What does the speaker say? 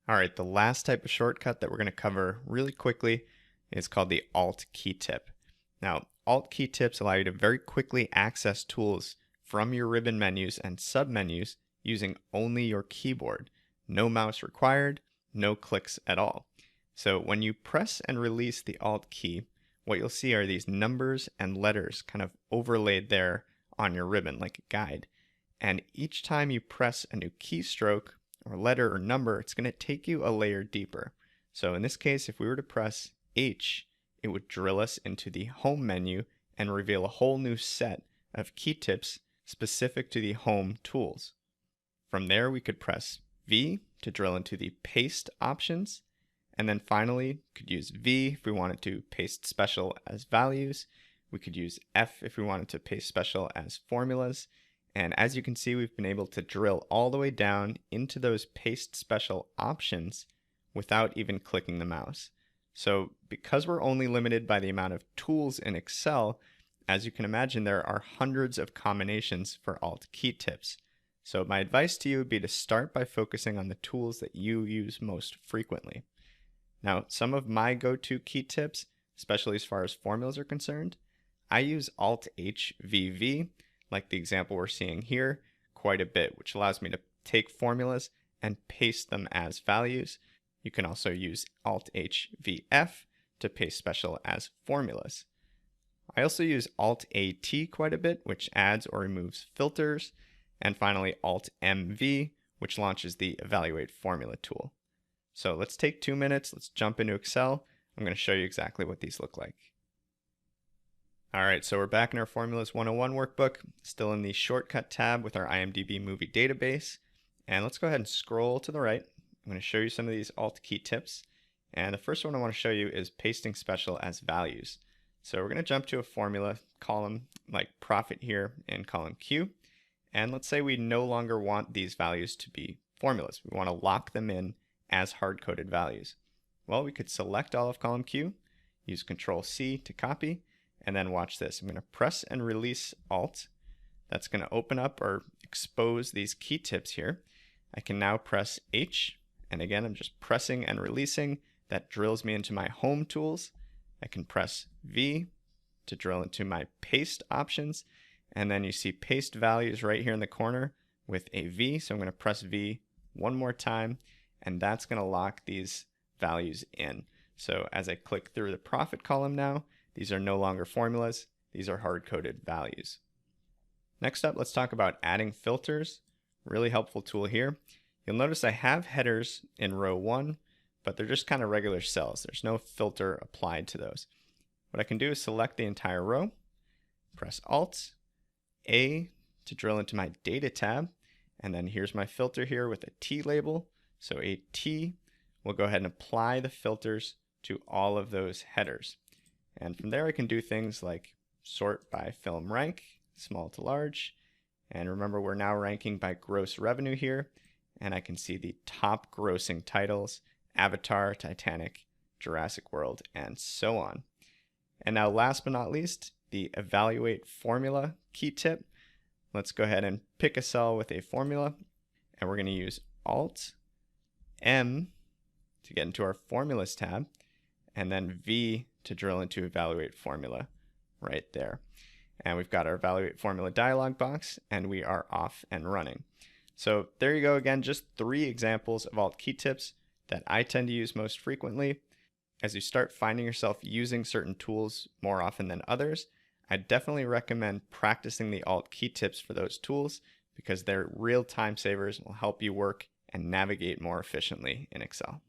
All right, the last type of shortcut that we're going to cover really quickly is called the Alt key tip. Now, Alt key tips allow you to very quickly access tools from your ribbon menus and submenus using only your keyboard. No mouse required, no clicks at all. So when you press and release the Alt key, what you'll see are these numbers and letters kind of overlaid there on your ribbon like a guide. And each time you press a new keystroke or letter or number, it's going to take you a layer deeper. So in this case, if we were to press H, it would drill us into the home menu and reveal a whole new set of key tips specific to the home tools. From there, we could press V to drill into the paste options. And then finally, could use V if we wanted to paste special as values. We could use F if we wanted to paste special as formulas. And as you can see, we've been able to drill all the way down into those paste special options without even clicking the mouse. So because we're only limited by the amount of tools in Excel, as you can imagine, there are hundreds of combinations for Alt key tips. So my advice to you would be to start by focusing on the tools that you use most frequently. Now, some of my go-to key tips, especially as far as formulas are concerned, I use Alt-H-V-V, like the example we're seeing here, quite a bit, which allows me to take formulas and paste them as values. You can also use Alt-H-V-F to paste special as formulas. I also use Alt-A-T quite a bit, which adds or removes filters, and finally Alt-M-V, which launches the Evaluate Formula tool. So let's take 2 minutes, let's jump into Excel. I'm going to show you exactly what these look like. All right, so we're back in our Formulas 101 workbook, still in the Shortcut tab with our IMDb movie database. And let's go ahead and scroll to the right. I'm going to show you some of these Alt key tips. And the first one I want to show you is pasting special as values. So we're going to jump to a formula column like profit here in column Q. And let's say we no longer want these values to be formulas. We want to lock them in as hard-coded values. Well, we could select all of column Q, use Control-C to copy, and then watch this. I'm going to press and release Alt. That's going to open up or expose these key tips here. I can now press H, and again, I'm just pressing and releasing. That drills me into my home tools. I can press V to drill into my paste options, and then you see paste values right here in the corner with a V. So I'm going to press V one more time, and that's going to lock these values in. So as I click through the profit column now, these are no longer formulas, these are hard-coded values. Next up, let's talk about adding filters. Really helpful tool here. You'll notice I have headers in row 1, but they're just kind of regular cells. There's no filter applied to those. What I can do is select the entire row, press Alt, A to drill into my data tab, and then here's my filter here with a T label. So a T will go ahead and apply the filters to all of those headers. And from there I can do things like sort by film rank, small to large. And remember, we're now ranking by gross revenue here. And I can see the top grossing titles, Avatar, Titanic, Jurassic World, and so on. And now last but not least, the Evaluate Formula key tip. Let's go ahead and pick a cell with a formula. And we're going to use Alt M to get into our Formulas tab, and then V to drill into Evaluate Formula right there. And we've got our Evaluate Formula dialog box, and we are off and running. So there you go again, just 3 examples of Alt key tips that I tend to use most frequently. As you start finding yourself using certain tools more often than others, I definitely recommend practicing the Alt key tips for those tools because they're real time savers and will help you work and navigate more efficiently in Excel.